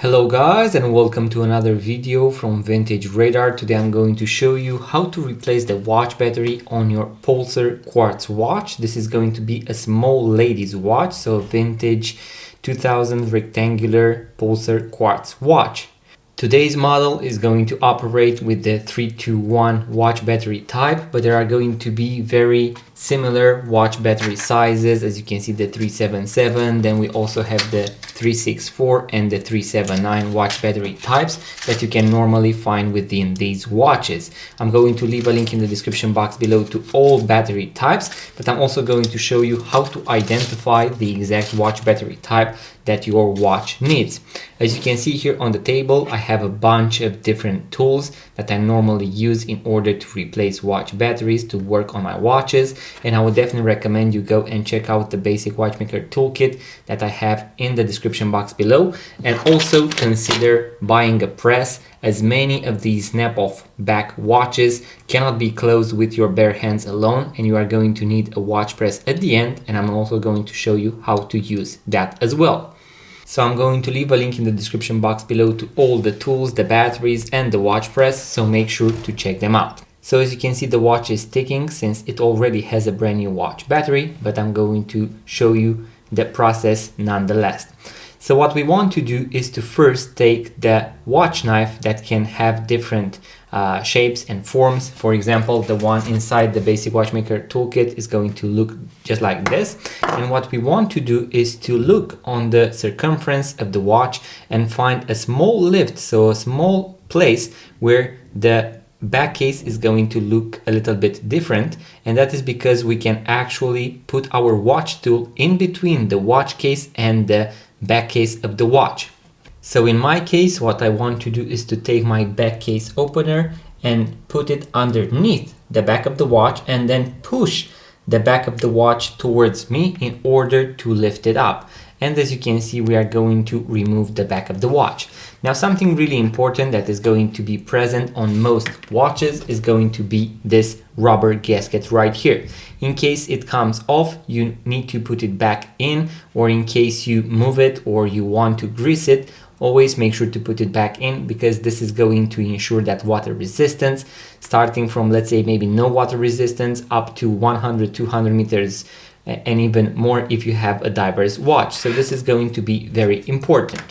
Hello guys, and welcome to another video from Vintage Radar. Today I'm going to show you how to replace the watch battery on your Pulsar Quartz watch. This is going to be a small ladies watch, so a vintage 2000 rectangular Pulsar Quartz watch. Today's model is going to operate with the 321 watch battery type, but there are going to be very similar watch battery sizes. As you can see, the 377, then we also have the 364 and the 379 watch battery types that you can normally find within these watches. I'm going to leave a link in the description box below to all battery types, but I'm also going to show you how to identify the exact watch battery type that your watch needs. As you can see here on the table, I have a bunch of different tools that I normally use in order to replace watch batteries to work on my watches, and I would definitely recommend you go and check out the basic watchmaker toolkit that I have in the description box below, and also consider buying a press, as many of these snap-off back watches cannot be closed with your bare hands alone, and you are going to need a watch press at the end, and I'm also going to show you how to use that as well. So I'm going to leave a link in the description box below to all the tools, the batteries and the watch press, so make sure to check them out. So as you can see, the watch is ticking since it already has a brand new watch battery, but I'm going to show you the process nonetheless. So what we want to do is to first take the watch knife that can have different shapes and forms. For example, the one inside the basic watchmaker toolkit is going to look just like this. And what we want to do is to look on the circumference of the watch and find a small lift, so a small place where the back case is going to look a little bit different, and that is because we can actually put our watch tool in between the watch case and the back case of the watch. So in my case, what I want to do is to take my back case opener and put it underneath the back of the watch and then push the back of the watch towards me in order to lift it up. And as you can see, we are going to remove the back of the watch. Now, something really important that is going to be present on most watches is going to be this rubber gasket right here. In case it comes off, you need to put it back in, or in case you move it or you want to grease it, always make sure to put it back in, because this is going to ensure that water resistance, starting from, let's say, maybe no water resistance up to 100, 200 meters, and even more if you have a diver's watch. So this is going to be very important.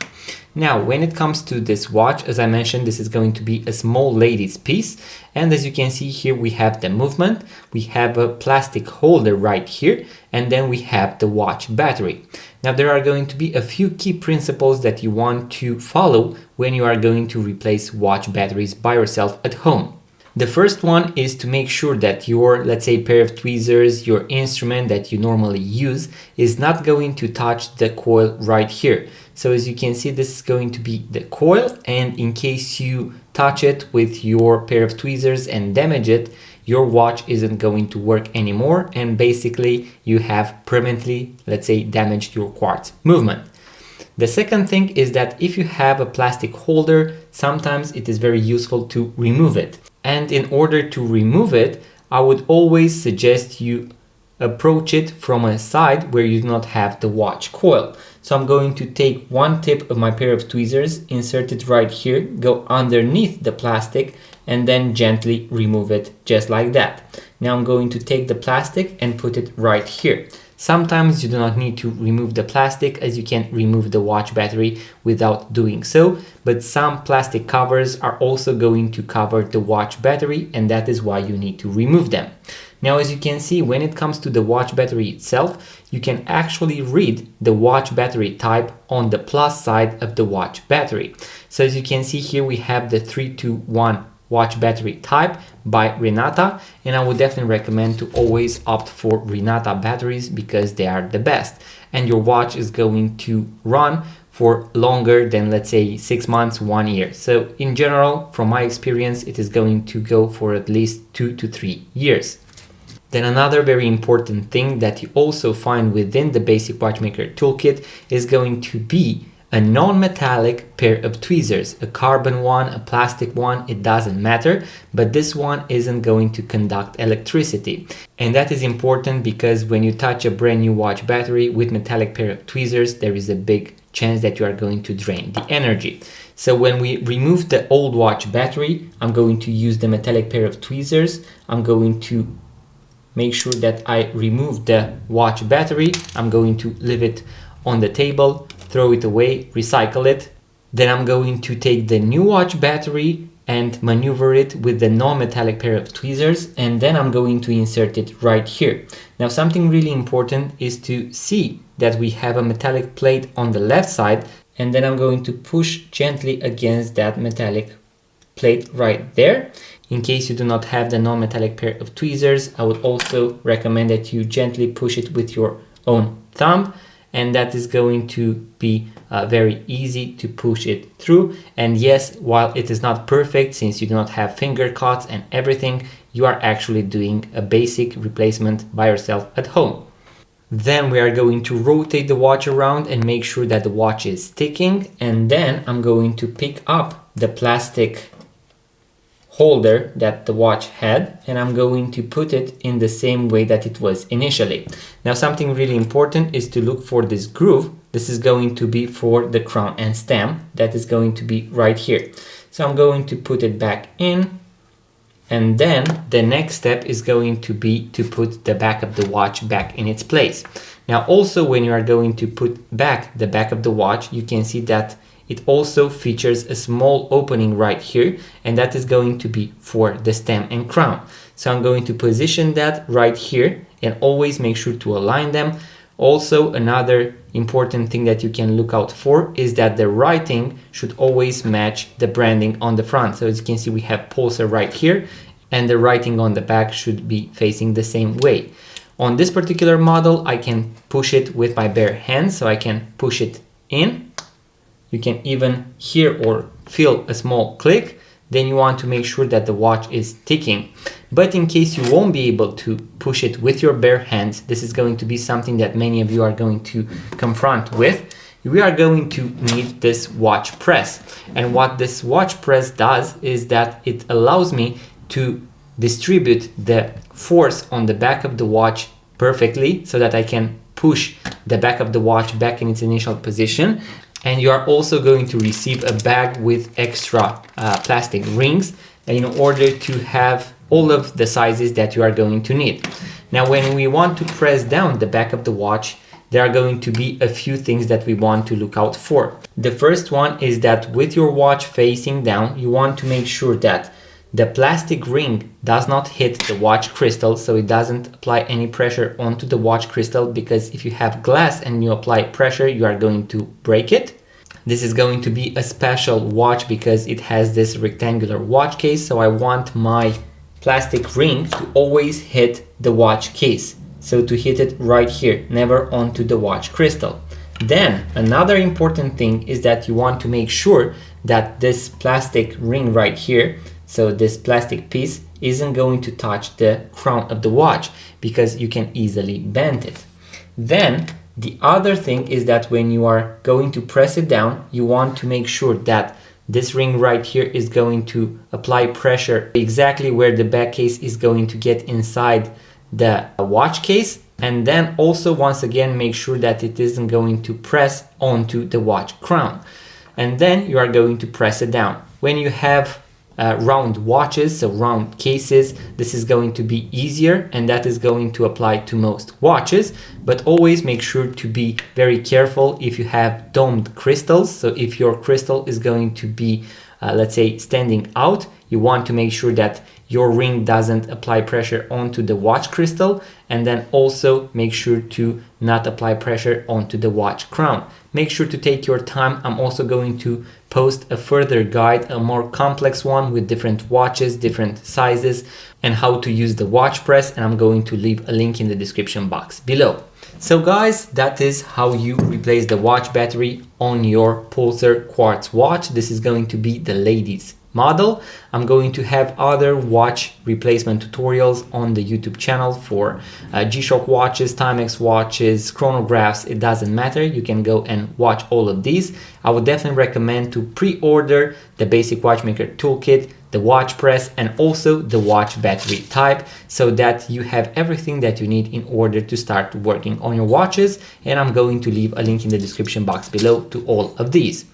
Now, when it comes to this watch, as I mentioned, this is going to be a small ladies piece. And as you can see here, we have the movement, we have a plastic holder right here, and then we have the watch battery. Now, there are going to be a few key principles that you want to follow when you are going to replace watch batteries by yourself at home. The first one is to make sure that your, let's say, pair of tweezers, your instrument that you normally use, is not going to touch the coil right here. So as you can see, this is going to be the coil, and in case you touch it with your pair of tweezers and damage it, your watch isn't going to work anymore, and basically you have permanently, let's say, damaged your quartz movement. The second thing is that if you have a plastic holder, sometimes it is very useful to remove it. And in order to remove it, I would always suggest you approach it from a side where you do not have the watch coil. So I'm going to take one tip of my pair of tweezers, insert it right here, go underneath the plastic, and then gently remove it just like that. Now I'm going to take the plastic and put it right here. Sometimes you do not need to remove the plastic, as you can remove the watch battery without doing so, but some plastic covers are also going to cover the watch battery, and that is why you need to remove them. Now, as you can see, when it comes to the watch battery itself, you can actually read the watch battery type on the plus side of the watch battery. So as you can see here, we have the 321 watch battery type by Renata, and I would definitely recommend to always opt for Renata batteries because they are the best, and your watch is going to run for longer than, let's say, 6 months, 1 year. So in general, from my experience, it is going to go for at least 2 to 3 years. Then another very important thing that you also find within the basic watchmaker toolkit is going to be a non-metallic pair of tweezers, a carbon one, a plastic one, it doesn't matter, but this one isn't going to conduct electricity. And that is important because when you touch a brand new watch battery with metallic pair of tweezers, there is a big chance that you are going to drain the energy. So when we remove the old watch battery, I'm going to use the metallic pair of tweezers. I'm going to make sure that I remove the watch battery. I'm going to leave it on the table, throw it away, recycle it. Then I'm going to take the new watch battery and maneuver it with the non-metallic pair of tweezers, and then I'm going to insert it right here. Now something really important is to see that we have a metallic plate on the left side, and then I'm going to push gently against that metallic plate right there. In case you do not have the non-metallic pair of tweezers, I would also recommend that you gently push it with your own thumb, and that is going to be very easy to push it through. And yes, while it is not perfect, since you do not have finger cuts and everything, you are actually doing a basic replacement by yourself at home. Then we are going to rotate the watch around and make sure that the watch is ticking, and then I'm going to pick up the plastic holder that the watch had, and I'm going to put it in the same way that it was initially. Now something really important is to look for this groove. This is going to be for the crown and stem. That is going to be right here. So I'm going to put it back in, and then the next step is going to be to put the back of the watch back in its place. Now also when you are going to put back the back of the watch, you can see that it also features a small opening right here, and that is going to be for the stem and crown. So I'm going to position that right here and always make sure to align them. Also, another important thing that you can look out for is that the writing should always match the branding on the front. So as you can see, we have Pulsar right here, and the writing on the back should be facing the same way. On this particular model, I can push it with my bare hands, so I can push it in. You can even hear or feel a small click. Then you want to make sure that the watch is ticking. But in case you won't be able to push it with your bare hands, this is going to be something that many of you are going to confront with. We are going to need this watch press. And what this watch press does is that it allows me to distribute the force on the back of the watch perfectly so that I can push the back of the watch back in its initial position. And you are also going to receive a bag with extra plastic rings in order to have all of the sizes that you are going to need. Now, when we want to press down the back of the watch, there are going to be a few things that we want to look out for. The first one is that with your watch facing down, you want to make sure that the plastic ring does not hit the watch crystal, so it doesn't apply any pressure onto the watch crystal, because if you have glass and you apply pressure, you are going to break it. This is going to be a special watch because it has this rectangular watch case, so I want my plastic ring to always hit the watch case. So to hit it right here, never onto the watch crystal. Then another important thing is that you want to make sure that this plastic ring right here, so this plastic piece, isn't going to touch the crown of the watch, because you can easily bend it. Then the other thing is that when you are going to press it down, you want to make sure that this ring right here is going to apply pressure exactly where the back case is going to get inside the watch case. And then also, once again, make sure that it isn't going to press onto the watch crown. And then you are going to press it down. When you have round watches, so round cases, this is going to be easier, and that is going to apply to most watches. But always make sure to be very careful if you have domed crystals. So if your crystal is going to be, let's say, standing out, you want to make sure that your ring doesn't apply pressure onto the watch crystal, and then also make sure to not apply pressure onto the watch crown. Make sure to take your time. I'm also going to post a further guide, a more complex one with different watches, different sizes, and how to use the watch press, and I'm going to leave a link in the description box below. So guys, that is how you replace the watch battery on your Pulsar Quartz watch. This is going to be the ladies' model. I'm going to have other watch replacement tutorials on the YouTube channel for G-Shock watches, Timex watches, chronographs. It doesn't matter. You can go and watch all of these. I would definitely recommend to pre-order the Basic Watchmaker Toolkit, the watch press, and also the watch battery type, so that you have everything that you need in order to start working on your watches. And I'm going to leave a link in the description box below to all of these.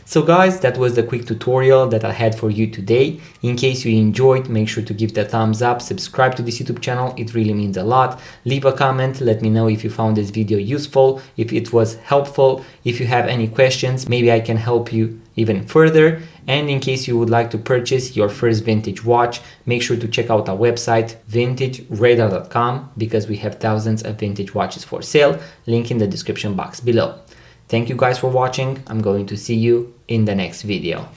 So guys, that was the quick tutorial that I had for you today. In case you enjoyed, make sure to give the thumbs up, subscribe to this YouTube channel, it really means a lot. Leave a comment, let me know if you found this video useful, if it was helpful. If you have any questions, maybe I can help you even further. And in case you would like to purchase your first vintage watch, make sure to check out our website vintageradar.com, because we have thousands of vintage watches for sale. Link in the description box below. Thank you guys for watching. I'm going to see you in the next video.